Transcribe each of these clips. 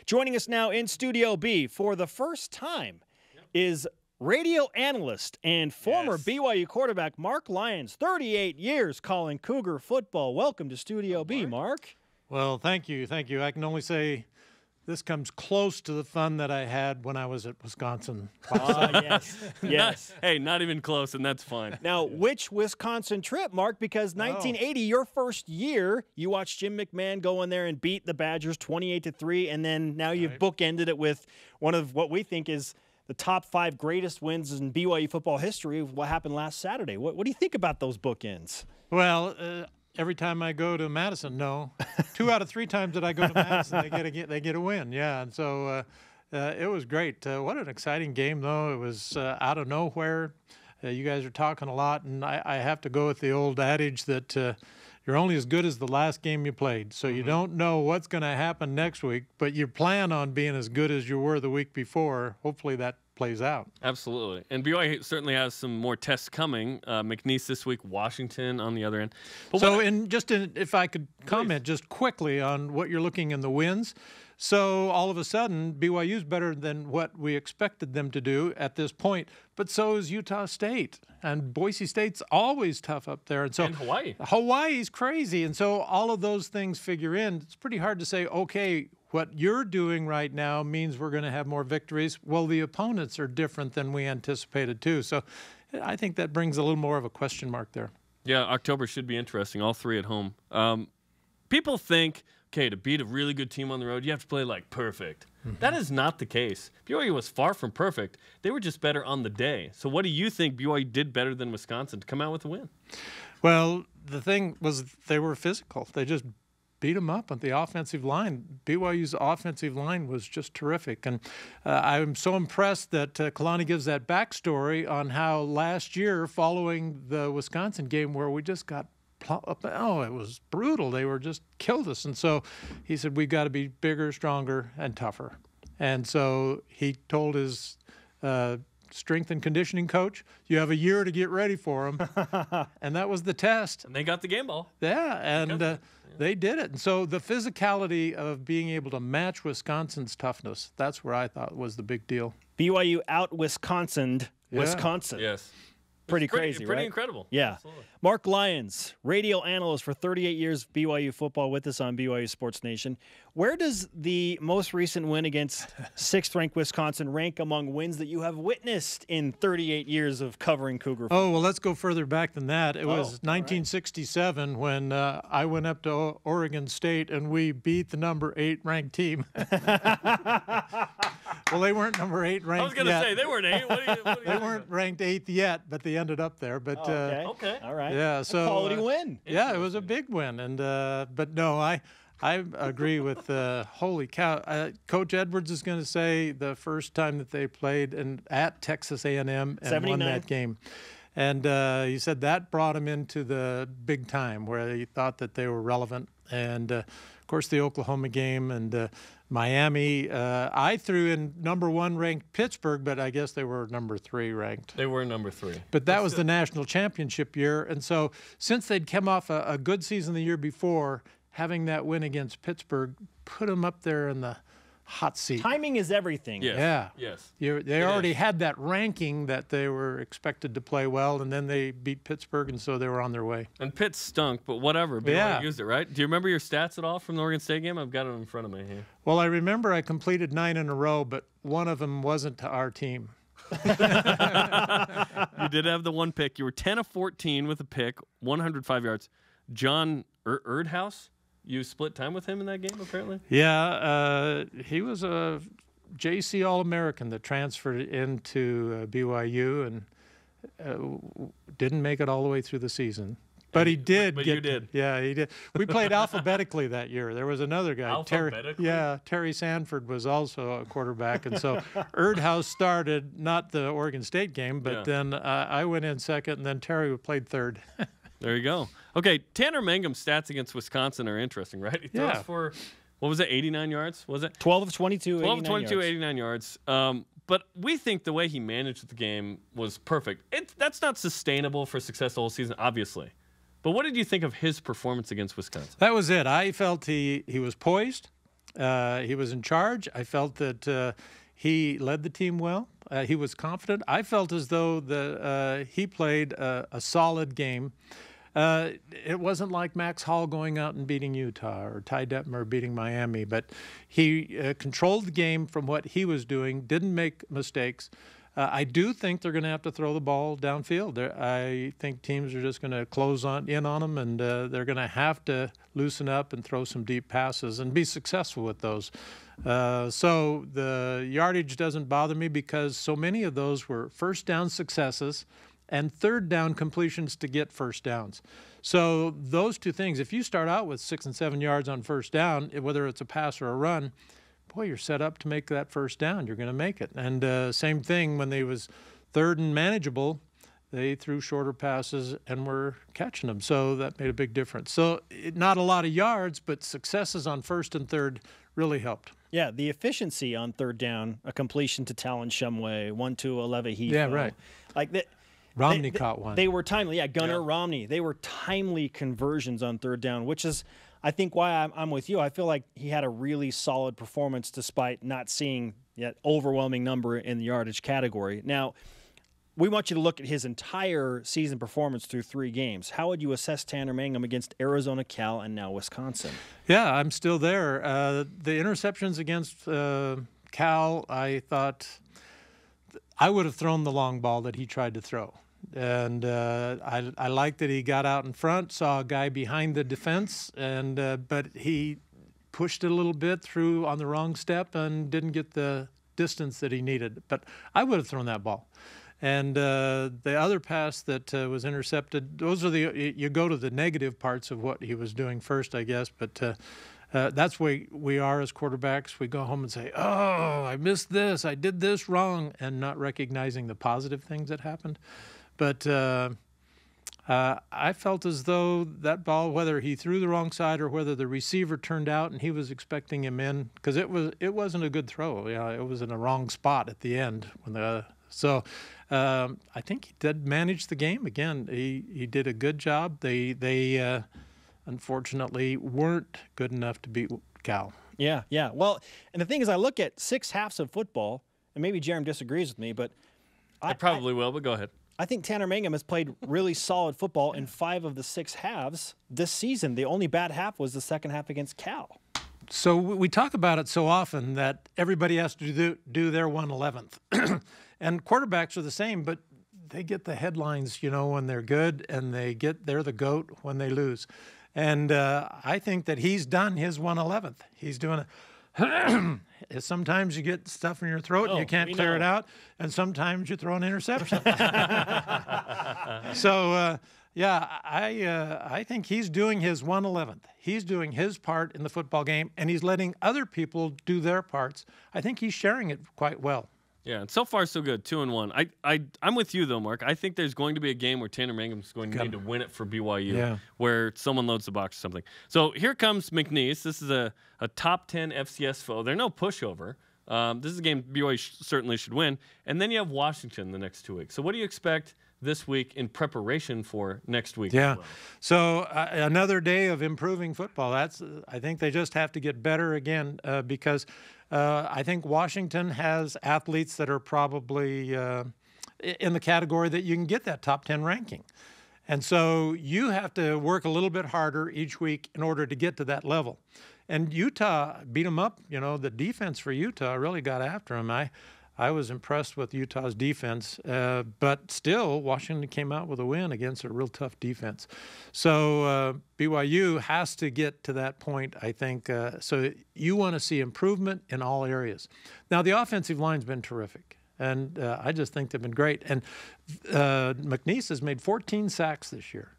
Joining us now in Studio B for the first time is radio analyst and former BYU quarterback Marc Lyons, 38 years calling Cougar football. Welcome to Studio B, Marc. Well, thank you. Thank you. I can only say this comes close to the fun that I had when I was at Wisconsin. Yes. Hey, not even close, and that's fine. Now, which Wisconsin trip, Marc? Because 1980, your first year, you watched Jim McMahon go in there and beat the Badgers 28-3, and then now you've bookended it with one of what we think is the top 5 greatest wins in BYU football history of what happened last Saturday. What do you think about those bookends? Well, every time I go to Madison, 2 out of 3 times that I go to Madison, they get a win. Yeah, and so it was great. What an exciting game, though. It was out of nowhere. You guys are talking a lot, and I have to go with the old adage that you're only as good as the last game you played. So you don't know what's going to happen next week, but you plan on being as good as you were the week before. Hopefully that plays out. Absolutely. And BYU certainly has some more tests coming. McNeese this week, Washington on the other end. But if I could comment just quickly on what you're looking in the wins. So all of a sudden, BYU's better than what we expected them to do at this point, but so is Utah State. And Boise State's always tough up there. And Hawaii. Hawaii's crazy. And so all of those things figure in. It's pretty hard to say, okay, what you're doing right now means we're going to have more victories. Well, the opponents are different than we anticipated too. So I think that brings a little more of a question mark there. Yeah, October should be interesting, all 3 at home. People think, okay, to beat a really good team on the road, you have to play like perfect. That is not the case. BYU was far from perfect. They were just better on the day. So what do you think BYU did better than Wisconsin to come out with a win? Well, the thing was they were physical. They just beat them up on the offensive line. BYU's offensive line was just terrific. And I'm so impressed that Kalani gives that backstory on how last year, following the Wisconsin game where we just got it was brutal. They were just killed us. And so he said, we've got to be bigger, stronger, and tougher. And so he told his strength and conditioning coach, you have a year to get ready for them. And that was the test. And they got the game ball. Yeah, and they did it. And so the physicality of being able to match Wisconsin's toughness, that's where I thought was the big deal. BYU out-Wisconsined Wisconsin. Yes. Pretty crazy, pretty right? Incredible. Yeah. Absolutely. Marc Lyons, radio analyst for 38 years, BYU football, with us on BYU Sports Nation. Where does the most recent win against 6th-ranked Wisconsin rank among wins that you have witnessed in 38 years of covering Cougar football? Oh, well, let's go further back than that. It was 1967 when I went up to Oregon State and we beat the number 8 ranked team. Well, they weren't number 8 ranked. I was going to say they weren't 8. They weren't ranked 8th yet, but they ended up there. But okay. All right. Yeah, so quality win. Yeah, it was a big win, and but no, I agree with holy cow. Coach Edwards is going to say the first time that they played at Texas A&M and won that game. And he said that brought him into the big time where he thought that they were relevant. And, of course, the Oklahoma game and Miami. I threw in number 1 ranked Pittsburgh, but I guess they were number 3 ranked. They were number 3. But that was the national championship year. And so since they'd come off a good season the year before, having that win against Pittsburgh put them up there in the hot seat. Timing is everything. Yes. Yeah. Yes. They already had that ranking that they were expected to play well, and then they beat Pittsburgh, and so they were on their way. And Pitt stunk, but whatever. BYU used it, right? Do you remember your stats at all from the Oregon State game? I've got it in front of me here. Well, I remember I completed 9 in a row, but one of them wasn't to our team. You did have the 1 pick. You were 10 of 14 with a pick, 105 yards. John Erdhouse? You split time with him in that game, apparently? Yeah, he was a JC All-American that transferred into BYU and didn't make it all the way through the season. But he did. But you did. Yeah, he did. We played alphabetically that year. There was another guy. Alphabetically? Terry Sanford was also a quarterback. And so Erdhouse started, not the Oregon State game, but then I went in second, and then Terry played third. There you go. Okay, Tanner Mangum's stats against Wisconsin are interesting, right? He throws for, what was it, 89 yards, was it? 12 of 22, 12 of 22, 89 yards. But we think the way he managed the game was perfect. That's not sustainable for success the whole season, obviously. But what did you think of his performance against Wisconsin? That was it. I felt he was poised. He was in charge. I felt that he led the team well. He was confident. I felt as though he played a solid game. It wasn't like Max Hall going out and beating Utah or Ty Detmer beating Miami, but he controlled the game from what he was doing, didn't make mistakes. I do think they're going to have to throw the ball downfield. I think teams are just going to close in on them, and they're going to have to loosen up and throw some deep passes and be successful with those. So the yardage doesn't bother me because so many of those were first down successes and third down completions to get first downs. So those two things, if you start out with 6 and 7 yards on first down, whether it's a pass or a run, boy, you're set up to make that first down. You're going to make it. And same thing when they was third and manageable, they threw shorter passes and were catching them. So that made a big difference. So not a lot of yards, but successes on first and third really helped. Yeah, the efficiency on third down, a completion to Talon Shumway, one to Aleva Heath. Yeah, right. Like that. Romney caught one. They were timely. Yeah, Gunnar Romney. They were timely conversions on third down, which is, I think, why I'm with you. I feel like he had a really solid performance despite not seeing that overwhelming number in the yardage category. Now, we want you to look at his entire season performance through 3 games. How would you assess Tanner Mangum against Arizona, Cal, and now Wisconsin? Yeah, I'm still there. The interceptions against Cal, I thought I would have thrown the long ball that he tried to throw. And I liked that he got out in front, saw a guy behind the defense, but he pushed it a little bit through on the wrong step and didn't get the distance that he needed. But I would have thrown that ball. And the other pass that was intercepted, those are you go to the negative parts of what he was doing first, I guess. But that's where we are as quarterbacks. We go home and say, oh, I missed this, I did this wrong, and not recognizing the positive things that happened. But I felt as though that ball, whether he threw the wrong side or whether the receiver turned out and he was expecting him in, because it wasn't a good throw. It was in the wrong spot at the end. So I think he did manage the game. Again, he did a good job. They unfortunately weren't good enough to beat Cal. Yeah. Well, and the thing is, I look at 6 halves of football, and maybe Jarom disagrees with me, but I probably will, but go ahead. I think Tanner Mangum has played really solid football in 5 of the 6 halves this season. The only bad half was the second half against Cal. So we talk about it so often that everybody has to do their 1/11th. And quarterbacks are the same, but they get the headlines, when they're good, and they're the GOAT when they lose. And I think that he's done his 1/11th. He's doing it. Sometimes you get stuff in your throat and you can't clear it out, and sometimes you throw an interception. So, I think he's doing his 1/11th. He's doing his part in the football game, and he's letting other people do their parts. I think he's sharing it quite well. Yeah, and so far so good, 2-1. I'm with you though, Mark. I think there's going to be a game where Tanner Mangum's going to need to win it for BYU, where someone loads the box or something. So here comes McNeese. This is a top 10 FCS foe. They're no pushover. This is a game BYU certainly should win. And then you have Washington the next 2 weeks. So what do you expect this week in preparation for next week? Yeah. So another day of improving football. I think they just have to get better again because I think Washington has athletes that are probably in the category that you can get that top 10 ranking. And so you have to work a little bit harder each week in order to get to that level. And Utah beat them up. The defense for Utah really got after them. I was impressed with Utah's defense, but still, Washington came out with a win against a real tough defense. So BYU has to get to that point, I think. So you want to see improvement in all areas. Now, the offensive line's been terrific, and I just think they've been great. And McNeese has made 14 sacks this year.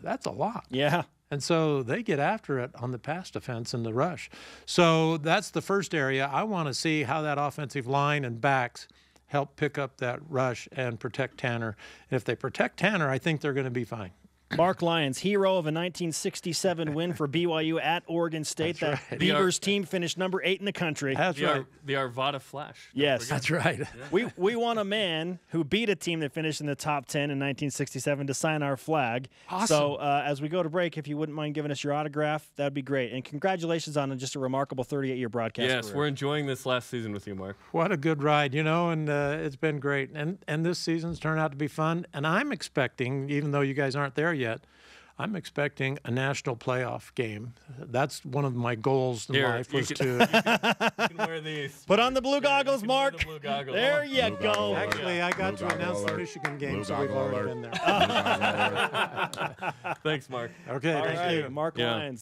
That's a lot. Yeah. And so they get after it on the pass defense and the rush. So that's the first area. I want to see how that offensive line and backs help pick up that rush and protect Tanner. And if they protect Tanner, I think they're going to be fine. Marc Lyons, hero of a 1967 win for BYU at Oregon State. That's That right. Beavers team finished number 8 in the country. That's right. The Arvada Flash. Yes. That's right. We want a man who beat a team that finished in the top 10 in 1967 to sign our flag. Awesome. So as we go to break, if you wouldn't mind giving us your autograph, that would be great. And congratulations on just a remarkable 38-year broadcast Yes, career. we're enjoying this last season with you, Mark. What a good ride, and it's been great. And this season's turned out to be fun. And I'm expecting, even though you guys aren't there yet, I'm expecting a national playoff game. That's one of my goals in life was to. You can wear these. Put on the blue goggles, you can wear Mark. the blue goggles. There you go. Actually, I got to announce the Michigan game, so we've already been there. Thanks, Mark. Okay, All thank right, you. Marc Yeah. Lyons.